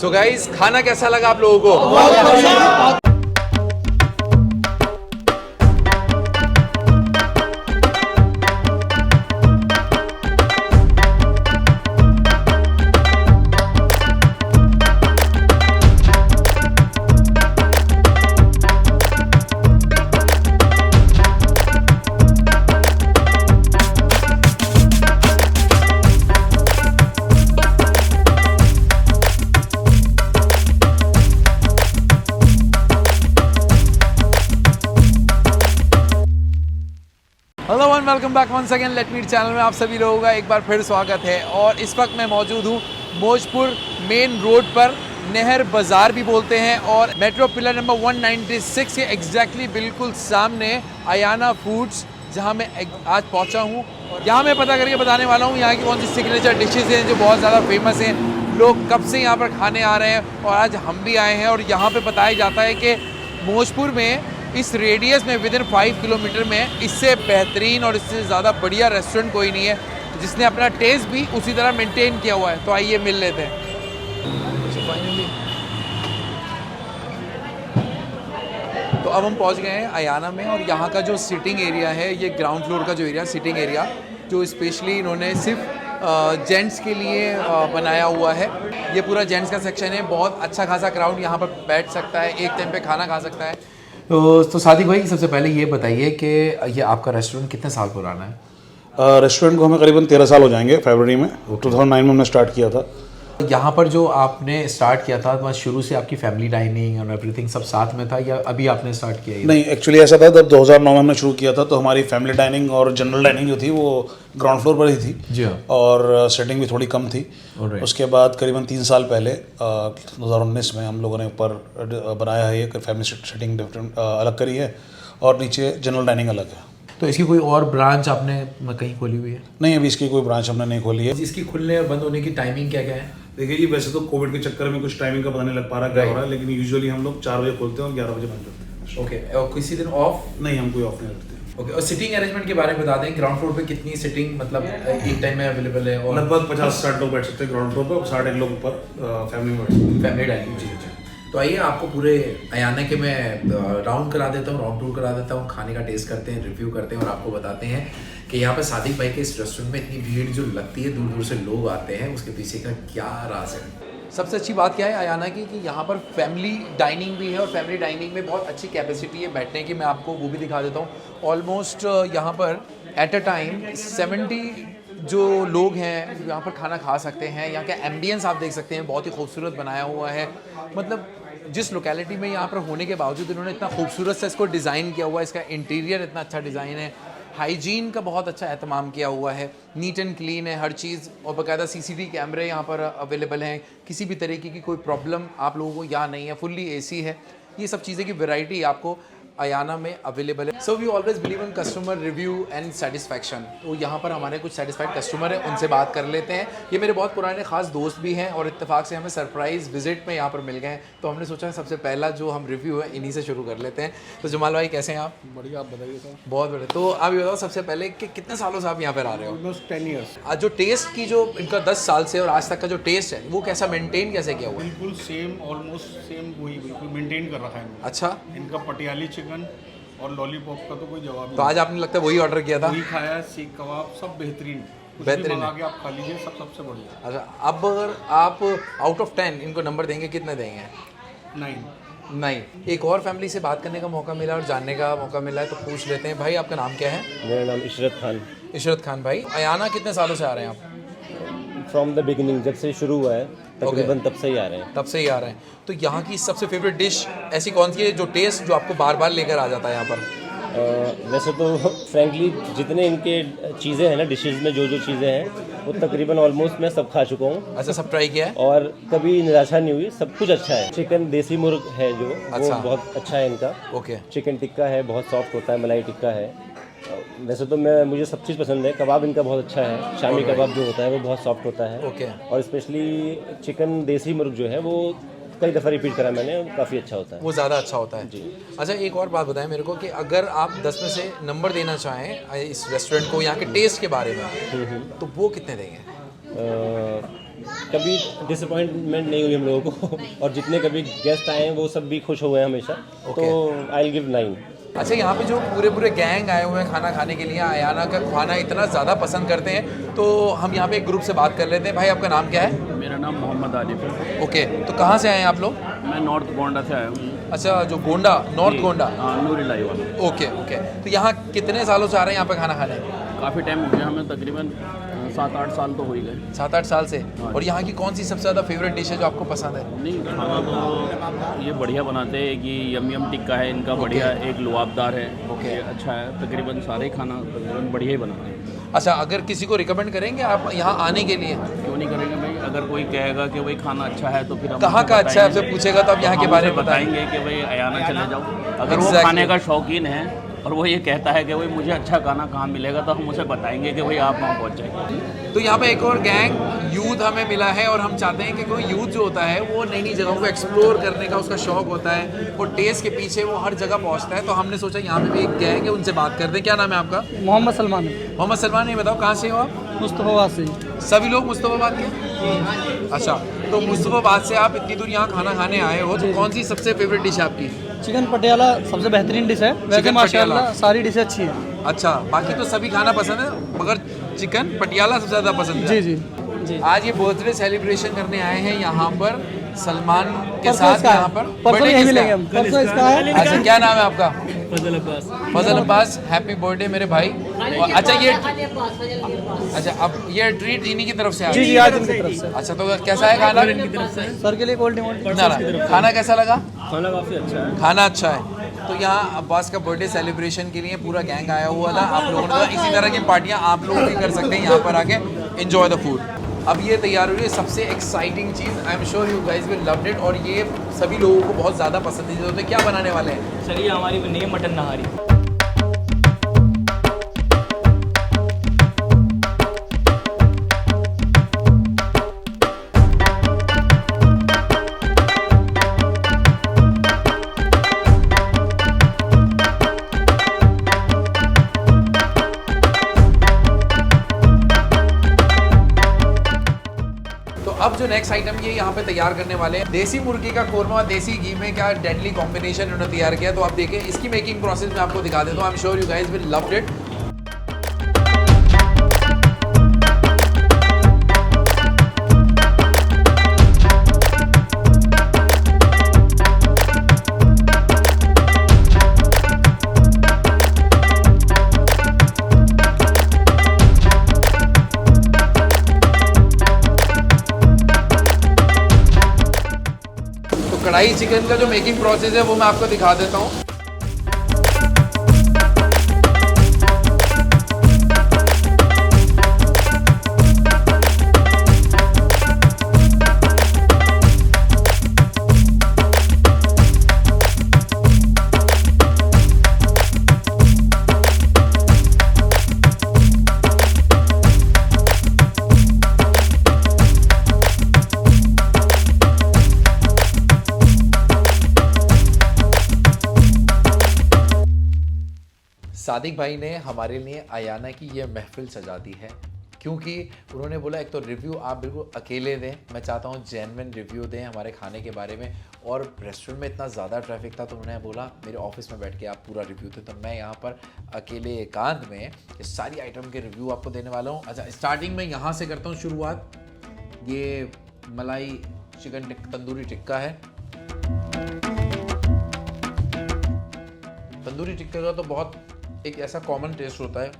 So guys, खाना कैसा लगा आप लोगों को? Hello and welcome back once again let meet channel में आप सभी लोगों का एक बार फिर स्वागत है। और इस वक्त मैं मौजूद हूँ मौजपुर मेन रोड पर, नहर बाज़ार भी बोलते हैं, और मेट्रो पिलर नंबर 196 के एग्जैक्टली बिल्कुल सामने अयाना फूड्स, जहाँ मैं आज पहुँचा हूँ। और यहाँ मैं पता करके बताने वाला हूँ यहाँ की कौन सी सिग्नेचर डिशेज़ हैं जो बहुत ज़्यादा फेमस हैं, लोग कब से यहाँ पर खाने आ रहे हैं, और आज हम भी आए हैं। और यहाँ पर बताया जाता है कि मौजपुर में इस रेडियस में विदिन 5 किलोमीटर में इससे बेहतरीन और इससे ज़्यादा बढ़िया रेस्टोरेंट कोई नहीं है जिसने अपना टेस्ट भी उसी तरह मेंटेन किया हुआ है। तो आइए मिल लेते हैं। तो अब हम पहुंच गए हैं अयाना में, और यहाँ का जो सिटिंग एरिया है, ये ग्राउंड फ्लोर का जो एरिया सिटिंग एरिया, जो स्पेशली इन्होंने सिर्फ जेंट्स के लिए बनाया हुआ है। ये पूरा जेंट्स का सेक्शन है। बहुत अच्छा खासा क्राउड यहाँ पर बैठ सकता है, एक टाइम पे खाना खा सकता है। तो सादिक भाई, सबसे पहले ये बताइए कि ये आपका रेस्टोरेंट कितने साल पुराना है? रेस्टोरेंट को हमें करीबन 13 साल हो जाएंगे। फरवरी में 2009 में हमने स्टार्ट किया था। यहाँ पर जो आपने स्टार्ट किया था, बस शुरू से आपकी फैमिली डाइनिंग और एवरीथिंग सब साथ में था, या अभी आपने स्टार्ट किया? नहीं, एक्चुअली ऐसा था, जब 2009 में हमने शुरू किया था तो हमारी फैमिली डाइनिंग और जनरल डाइनिंग जो थी वो ग्राउंड फ्लोर पर ही थी जी हाँ। और सेटिंग भी थोड़ी कम थी। उसके बाद करीबन 3 साल पहले 2019 में हम लोगों ने ऊपर बनाया है, एक फैमिली सेटिंग डिफरेंट अलग करी है और नीचे जनरल डाइनिंग अलग है। तो इसकी कोई और ब्रांच आपने कहीं खोली हुई है? नहीं, अभी इसकी कोई ब्रांच हमने नहीं खोली है। इसकी खुलने और बंद होने की टाइमिंग क्या क्या है? देखिए जी, वैसे तो कोविड के चक्कर में कुछ टाइमिंग का पता नहीं लग पा रहा क्या हो रहा है, लेकिन यूजुअली हम लोग 4 बजे खोलते हैं और 11 बजे बंद करते हैं। ओके, और किसी दिन ऑफ? नहीं, हम कोई ऑफ नहीं करते। ओके, और सिटिंग अरेंजमेंट के बारे में बता दें, ग्राउंड फ्लोर पे कितनी सिटिंग मतलब एक टाइम में अवेलेबल है? और लगभग 50-60 लोग बैठ सकते हैं ग्राउंड फ्लोर पर, 60 लोग ऊपर फैमिली में बैठ सकते हैं। Family dining. जी जी। तो आइए आपको पूरे अयाना के मैं राउंड करा देता हूँ, राउंड टूर करा देता हूँ, खाने का टेस्ट करते हैं, रिव्यू करते हैं, और आपको बताते हैं कि यहाँ पर सादिक भाई के इस रेस्टोरेंट में इतनी भीड़ जो लगती है, दूर दूर से लोग आते हैं, उसके पीछे का क्या राज है। सबसे अच्छी बात क्या है अयाना की कि यहाँ पर फैमिली डाइनिंग भी है, और फैमिली डाइनिंग में बहुत अच्छी कैपेसिटी है बैठने की। मैं आपको वो भी दिखा देता हूँ। ऑलमोस्ट यहाँ पर एट अ टाइम 70 जो लोग हैं यहाँ पर खाना खा सकते हैं। यहाँ का एम्बियंस आप देख सकते हैं, बहुत ही खूबसूरत बनाया हुआ है। मतलब जिस लोकेलिटी में यहाँ पर होने के बावजूद इन्होंने इतना खूबसूरत से इसको डिज़ाइन किया हुआ है, इसका इंटीरियर इतना अच्छा डिज़ाइन है, हाइजीन का बहुत अच्छा एहतमाम किया हुआ है, नीट एंड क्लीन है हर चीज़, और बाकायदा CCTV कैमरे यहाँ पर अवेलेबल हैं। किसी भी तरीके की कोई प्रॉब्लम आप लोगों को यहाँ नहीं है, फुल्ली AC है। ये सब चीज़ें की वैरायटी आपको अयाना में अवेलेबल है। So we always believe in customer review and satisfaction. तो यहाँ पर हमारे कुछ सेटिस्फाइड कस्टमर हैं, उनसे बात कर लेते हैं। ये मेरे बहुत पुराने खास दोस्त भी हैं, और इत्तेफाक से हमें सरप्राइज़ विजिट में यहाँ पर मिल गए हैं। तो हमने सोचा सबसे पहला जो हम रिव्यू है इन्हीं से शुरू कर लेते हैं। तो जमाल भाई, कैसे हैं आप? बढ़िया, आप बताइए सर। बहुत बढ़िया। तो आप ये बताओ सबसे पहले कि कितने सालों से आप यहाँ पर आ रहे हो? Almost 10 years. आज जो टेस्ट की जो इनका 10 साल से और आज तक का जो टेस्ट है वो कैसा मेंटेन कैसे किया हुआ है? बिल्कुल सेम, ऑलमोस्ट सेम वही बिल्कुल मेंटेन कर रखा है इन्होंने। अच्छा। इनका पटियाली चिकन और लॉलीपॉप का तो कोई जवाब ही तो आज आपने लगता है वही ऑर्डर किया था? वही खाया है, सीख कबाब सब बेहतरीन। बेहतरीन मंगा के आप खा लीजिए, सब सबसे बढ़िया। अच्छा, अब अगर आप आउट ऑफ 10 इनको नंबर देंगे, कितने देंगे? 9। नहीं। एक और फैमिली से बात करने का मौका मिला और जानने का मौका मिला है, तो पूछ लेते हैं। भाई, आपका नाम क्या है? मेरा नाम इशरत खान। इशरत खान भाई, अयाना कितने सालों से आ रहे हैं आप? फ्रॉम द बिगिनिंग, जब से शुरू हुआ है तकरीबन तब से ही आ रहे हैं। तब से ही आ रहे हैं। तो यहाँ की सबसे फेवरेट डिश ऐसी कौन सी है जो टेस्ट जो आपको बार बार लेकर आ जाता है यहाँ पर? वैसे तो फ्रैंकली जितने इनके चीज़ें हैं ना, डिशेस में जो जो चीज़ें हैं वो तकरीबन ऑलमोस्ट मैं सब खा चुका हूँ। अच्छा, सब ट्राई किया है? और कभी निराशा नहीं हुई, सब कुछ अच्छा है। चिकन देसी मुर्ग है जो अच्छा। वो बहुत अच्छा है इनका। ओके। चिकन टिक्का है, बहुत सॉफ्ट होता है, मलाई टिक्का है। वैसे तो मुझे सब चीज़ पसंद है। कबाब इनका बहुत अच्छा है, शामी कबाब जो होता है वो बहुत सॉफ्ट होता है। ओके। और स्पेशली चिकन देसी मुर्ग जो है वो कई दफ़ा रिपीट करा मैंने, काफ़ी अच्छा होता है। वो ज़्यादा अच्छा होता है जी। अच्छा, एक और बात बताएं मेरे को कि अगर आप 10 में से नंबर देना चाहें इस रेस्टोरेंट को यहाँ के टेस्ट के बारे में, तो वो कितने देंगे? कभी डिसअपॉइंटमेंट नहीं हुई हम लोगों को और जितने कभी गेस्ट आए हैं वो सब भी खुश हुए हैं हमेशा। तो आई विल गिव 9। अच्छा, यहाँ पे जो पूरे गैंग आए हुए हैं खाना खाने के लिए, अयाना का खाना इतना ज़्यादा पसंद करते हैं, तो हम यहाँ पे एक ग्रुप से बात कर लेते हैं। भाई आपका नाम क्या है? मेरा नाम मोहम्मद आरिफ है। ओके, तो कहाँ से आए हैं आप लोग? मैं नॉर्थ गोंडा से आया हूँ। अच्छा, जो गोंडा, नॉर्थ गोंडा। हाँ, नूरी लाई वाला। ओके ओके, तो यहाँ कितने सालों से आ रहे हैं यहाँ पे खाना खाने? काफ़ी टाइम हो गया हमें, तकरीबन 7-8 साल तो हो ही गए। 7-8 साल से। और यहाँ की कौन सी सबसे ज़्यादा फेवरेट डिश है जो आपको पसंद है? नहीं, खाना तो ये बढ़िया बनाते हैं कि यम टिक्का है इनका बढ़िया, एक लुआबदार है। ओके, अच्छा है, तकरीबन सारे खाना तकरीबन बढ़िया ही बनाते हैं। अच्छा, अगर किसी को रिकमेंड करेंगे आप यहाँ आने के लिए? क्यों नहीं करेंगे भाई, अगर कोई कहेगा कि भाई खाना अच्छा है तो फिर हम कहाँ का अच्छा है आपसे पूछेगा तो आप यहाँ के बारे में बताएंगे कि भाई अयाना चले जाओ। अगर वो खाने का शौकीन है और वो ये कहता है कि भाई मुझे अच्छा खाना कहाँ मिलेगा, तो हम उसे बताएंगे कि भाई आप वहाँ पहुँच जाएंगे। तो यहाँ पे एक और गैंग यूथ हमें मिला है और हम चाहते हैं कि कोई यूथ जो होता है वो नई नई जगहों को एक्सप्लोर करने का उसका शौक होता है, वो टेस्ट के पीछे वो हर जगह पहुँचता है। तो हमने सोचा यहाँ पे भी एक गैंग है, उनसे बात करते हैं। क्या नाम है आपका? मोहम्मद सलमान। मोहम्मद सलमान, ये बताओ कहाँ से हो आप? मुस्तफाबाद से। सभी लोग मुस्तफाबाद के? अच्छा, तो मुस्तफाबाद से आप इतनी दूर यहाँ खाना खाने आए हो, तो कौन सी सबसे फेवरेट डिश है आपकी? चिकन पटियाला सबसे बेहतरीन डिश है। वैसे माशाल्लाह सारी डिशें अच्छी हैं। अच्छा, बाकी तो सभी खाना पसंद है मगर चिकन पटियाला सबसे ज़्यादा पसंद है। जी जी। आज ये बर्थडे सेलिब्रेशन करने आए हैं यहाँ पर सलमान के साथ। यहाँ पर परसों यहीं मिलेंगे हम। परसों इसका है। अच्छा, क्या नाम है आपका? फजल अब्बास। फजल अब्बास, हैप्पी बर्थडे मेरे भाई। और अच्छा, ये अब ये ट्रीट इन्हीं की तरफ से आ जी जी, आज इनकी तरफ से। अच्छा, तो कैसा है खाना? सर के लिए कोल्ड ड्रिंक। ना, खाना कैसा लगा? खाना काफ़ी अच्छा है। खाना अच्छा है। तो यहाँ अब्बास का बर्थडे सेलिब्रेशन के लिए पूरा गैंग आया हुआ था। आप लोगों ने इसी तरह की पार्टियाँ आप लोग भी कर सकते हैं यहाँ पर आके एंजॉय द फूड। अब ये तैयार हो रही है सबसे exciting cheese. I am sure you guys will love it, और ये सभी लोगों को बहुत ज़्यादा पसंदीदा होते हैं। क्या बनाने वाले हैं? चलिए, हमारी बनी है मटन नहारी। अब जो नेक्स्ट आइटम ये यहाँ पे तैयार करने वाले हैं, देसी मुर्गी का कोरमा देसी घी में, क्या डेडली कॉम्बिनेशन इन्होंने तैयार किया। तो आप देखें, इसकी मेकिंग प्रोसेस में आपको दिखा देता हूँ। I am sure you guys will love it. कढ़ाई चिकन का जो मेकिंग प्रोसेस है वो मैं आपको दिखा देता हूँ। सादिक भाई ने हमारे लिए अयाना की ये महफिल सजा दी है, क्योंकि उन्होंने बोला एक तो रिव्यू आप बिल्कुल अकेले दें, मैं चाहता हूँ जेन्युइन रिव्यू दें हमारे खाने के बारे में। और रेस्टोरेंट में इतना ज़्यादा ट्रैफिक था तो उन्होंने बोला मेरे ऑफिस में बैठ के आप पूरा रिव्यू दें। तो मैं यहाँ पर अकेले एकांत में ये सारी आइटम के रिव्यू आपको देने वाला हूँ। अच्छा, स्टार्टिंग में यहाँ से करता हूँ शुरुआत। ये मलाई चिकन तंदूरी टिक्का है। तंदूरी टिक्के का तो बहुत एक ऐसा कॉमन टेस्ट होता है,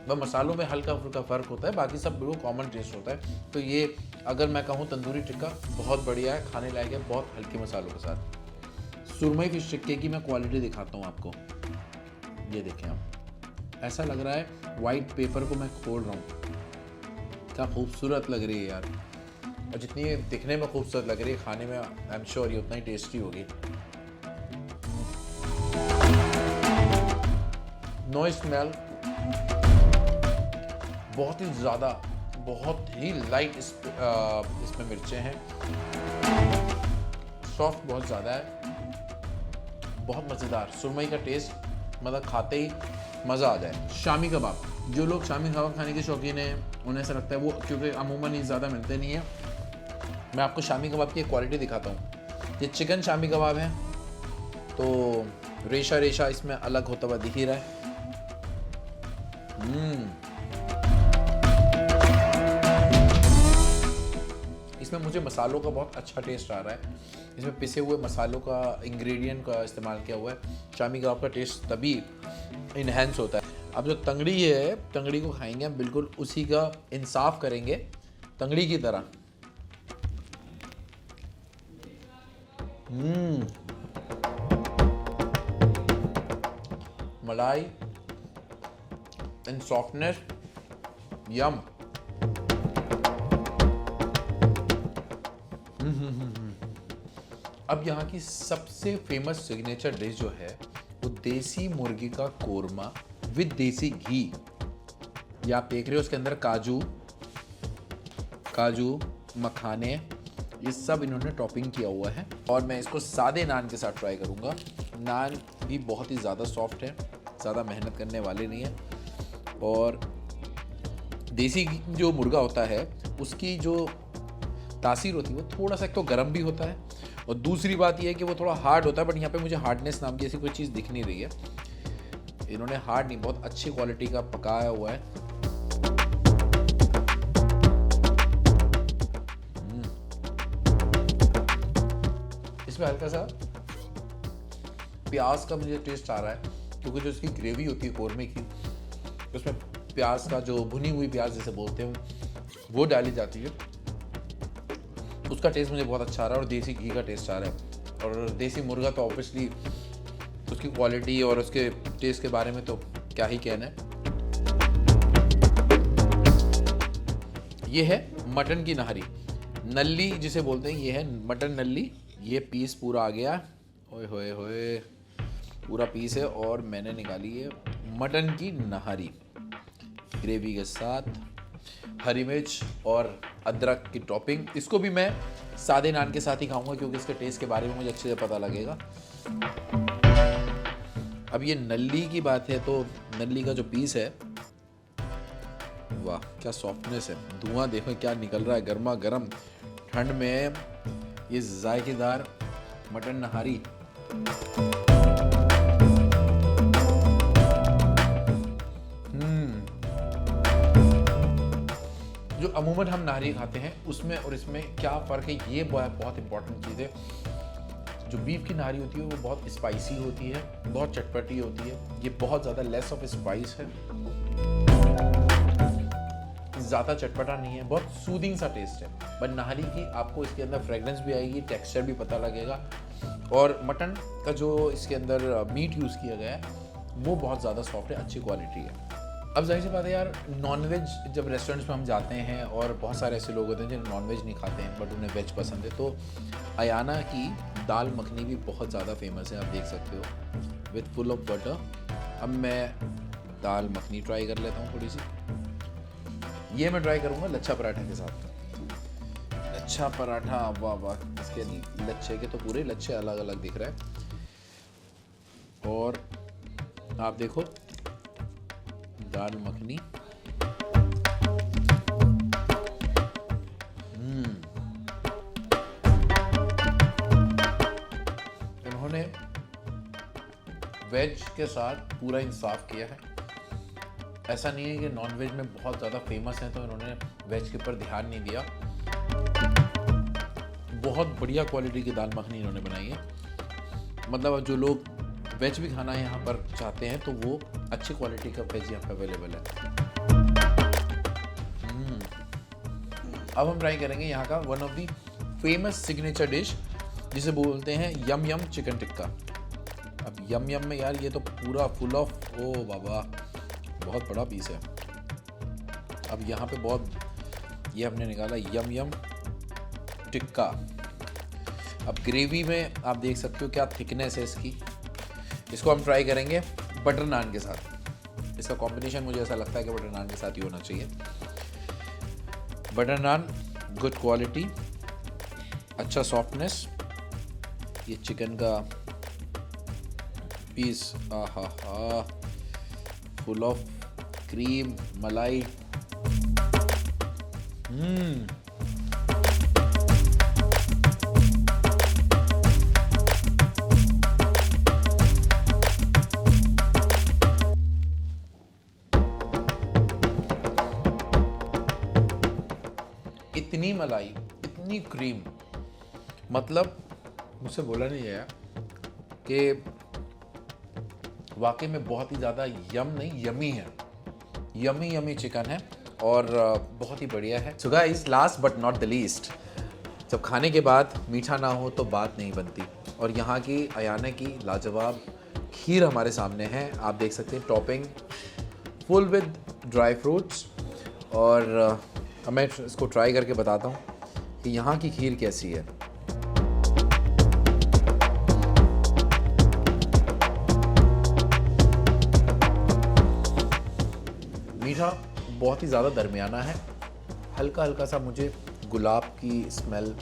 वह मसालों में हल्का फुल्का फ़र्क होता है, बाकी सब बिल्कुल कॉमन टेस्ट होता है। तो ये अगर मैं कहूँ तंदूरी टिक्का बहुत बढ़िया है, खाने लायक है, बहुत हल्के मसालों के साथ। सुरमई फिश टिक्के की मैं क्वालिटी दिखाता हूँ आपको। ये देखें आप, ऐसा लग रहा है वाइट पेपर को मैं खोल रहा हूँ। क्या खूबसूरत लग रही है यार, और जितनी ये दिखने में खूबसूरत लग रही है खाने में आई एम श्योर ये उतना ही टेस्टी होगी। नो स्मेल, बहुत ही ज़्यादा, बहुत ही लाइट इसमें मिर्चें हैं, सॉफ्ट बहुत ज़्यादा है, बहुत मज़ेदार। सुरमई का टेस्ट मतलब खाते ही मज़ा आ जाए। शामी कबाब जो लोग शामी कबाब खाने के शौकीन हैं उन्हें ऐसा लगता है वो, क्योंकि अमूमन ये ज़्यादा मिलते नहीं हैं। मैं आपको शामी कबाब की एक क्वालिटी दिखाता हूँ। ये चिकन शामी कबाब है, तो रेशा रेशा इसमें अलग होता हुआ दिख ही रहा है। इसमें मुझे मसालों का बहुत अच्छा टेस्ट आ रहा है। इसमें पिसे हुए मसालों का, इंग्रेडिएंट का इस्तेमाल किया हुआ है। शामी कबाब का टेस्ट तभी इन्हेंस होता है। अब जो तंगड़ी है, तंगड़ी को खाएंगे हम बिल्कुल उसी का इंसाफ करेंगे, तंगड़ी की तरह। मलाई एंड सॉफ्टनेस, यम। अब यहाँ की सबसे फेमस सिग्नेचर डिश जो है वो देसी मुर्गी का कोरमा विद देसी घी। ये आप देख रहे हो, उसके अंदर काजू मखाने ये सब इन्होंने टॉपिंग किया हुआ है। और मैं इसको सादे नान के साथ ट्राई करूँगा। नान भी बहुत ही ज़्यादा सॉफ्ट है, ज़्यादा मेहनत करने वाले नहीं है। और देसी जो मुर्गा होता है उसकी जो तासीर होती है वो थोड़ा सा एक तो गर्म भी होता है, और दूसरी बात यह है कि वो थोड़ा हार्ड होता है। बट यहाँ पे मुझे हार्डनेस नाम की ऐसी कोई चीज़ दिख नहीं रही है। इन्होंने हार्ड नहीं, बहुत अच्छी क्वालिटी का पकाया हुआ है। इसमें हल्का सा प्याज का मुझे टेस्ट आ रहा है, क्योंकि जो इसकी ग्रेवी होती है कोरमे की, उसमें प्याज का जो भुनी हुई प्याज जैसे बोलते हैं वो डाली जाती है। उसका टेस्ट मुझे बहुत अच्छा आ रहा है, और देसी घी का टेस्ट आ रहा है। और देसी मुर्गा तो ऑब्वियसली उसकी क्वालिटी और उसके टेस्ट के बारे में तो क्या ही कहना है। ये है मटन की नहरी, नल्ली जिसे बोलते हैं, ये है मटन नल्ली। ये पीस पूरा आ गया, ओए होए होए, पूरा पीस है। और मैंने निकाली है मटन की नहरी ग्रेवी के साथ, हरी मिर्च और अदरक की टॉपिंग। इसको भी मैं सादे नान के साथ ही खाऊंगा, क्योंकि इसके टेस्ट के बारे में मुझे अच्छे से पता लगेगा। अब ये नल्ली की बात है, तो नल्ली का जो पीस है, वाह क्या सॉफ्टनेस है। धुआं देखो क्या निकल रहा है, गर्मा गर्म ठंड में ये जायकेदार मटन नहारी। जो अमूमन हम नाहरी खाते हैं उसमें और इसमें क्या फ़र्क है, ये बहुत इंपॉर्टेंट चीज़ है। जो बीफ की नाहरी होती है वो बहुत स्पाइसी होती है, बहुत चटपटी होती है। ये बहुत ज़्यादा लेस ऑफ स्पाइस है, ज़्यादा चटपटा नहीं है, बहुत सूदिंग सा टेस्ट है। बट नाहरी की आपको इसके अंदर फ्रेगरेंस भी आएगी, टेक्सचर भी पता लगेगा। और मटन का जो इसके अंदर मीट यूज़ किया गया है वो बहुत ज़्यादा सॉफ्ट है, अच्छी क्वालिटी है। अब जाहिर सी बात है यार, नॉनवेज जब रेस्टोरेंट्स में हम जाते हैं, और बहुत सारे ऐसे लोग होते हैं जो नॉनवेज नहीं खाते हैं बट उन्हें वेज पसंद है, तो अयाना की दाल मखनी भी बहुत ज़्यादा फेमस है, आप देख सकते हो, विथ फुल ऑफ बटर। अब मैं दाल मखनी ट्राई कर लेता हूँ थोड़ी सी। ये मैं ट्राई करूँगा लच्छा पराठा के साथ। लच्छा पराठा, वाह वाह, इसके लच्छे के तो पूरे लच्छे अलग अलग दिख रहे हैं। और आप देखो दाल मखनी, इन्होंने वेज के साथ पूरा इंसाफ किया है। ऐसा नहीं है कि नॉन वेज में बहुत ज़्यादा फेमस है तो इन्होंने वेज के ऊपर ध्यान नहीं दिया। बहुत बढ़िया क्वालिटी की दाल मखनी इन्होंने बनाई है। मतलब जो लोग वेज भी खाना यहाँ पर चाहते हैं तो वो अच्छी क्वालिटी का वेज यहाँ पर अवेलेबल है। अब हम ट्राई करेंगे यहाँ का one of the famous signature dish जिसे बोलते हैं यम यम चिकन टिक्का। अब यम यम में यार ये तो पूरा फुल ऑफ, ओ बाबा बहुत बड़ा पीस है। अब यहाँ पे बहुत, ये हमने निकाला यम यम टिक्का। अब ग्रेवी में आप देख सकते हो क्या थिकनेस है इसकी। इसको हम ट्राई करेंगे बटर नान के साथ। इसका कॉम्बिनेशन मुझे ऐसा लगता है कि बटर नान के साथ ही होना चाहिए। बटर नान गुड क्वालिटी, अच्छा सॉफ्टनेस, ये चिकन का पीस आहा हा फुल ऑफ क्रीम, मलाई। इतनी मलाई, इतनी क्रीम, मतलब मुझसे बोला नहीं गया कि वाकई में बहुत ही ज़्यादा यमी है। यमी चिकन है और बहुत ही बढ़िया है। So guys, last but not the least, जब खाने के बाद मीठा ना हो तो बात नहीं बनती, और यहाँ की अयाना की लाजवाब खीर हमारे सामने है। आप देख सकते हैं, topping full with dry fruits. और अब मैं इसको ट्राई करके बताता हूँ कि यहाँ की खीर कैसी है। मीठा बहुत ही ज़्यादा दरमियाना है, हल्का हल्का सा मुझे गुलाब की स्मेल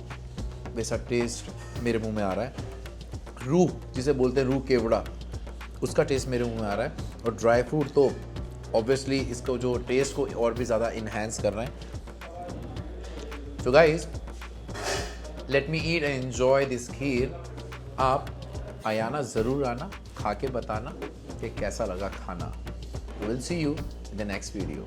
वैसा टेस्ट मेरे मुंह में आ रहा है। रूह जिसे बोलते हैं, रूह केवड़ा, उसका टेस्ट मेरे मुंह में आ रहा है। और ड्राई फ्रूट तो ऑब्वियसली इसको जो टेस्ट को और भी ज़्यादा इन्हेंस कर रहे हैं। So guys, let me eat and enjoy this kheer. आप अयाना ज़रूर आना, खा के बताना कि कैसा लगा खाना। Will see you in the next video.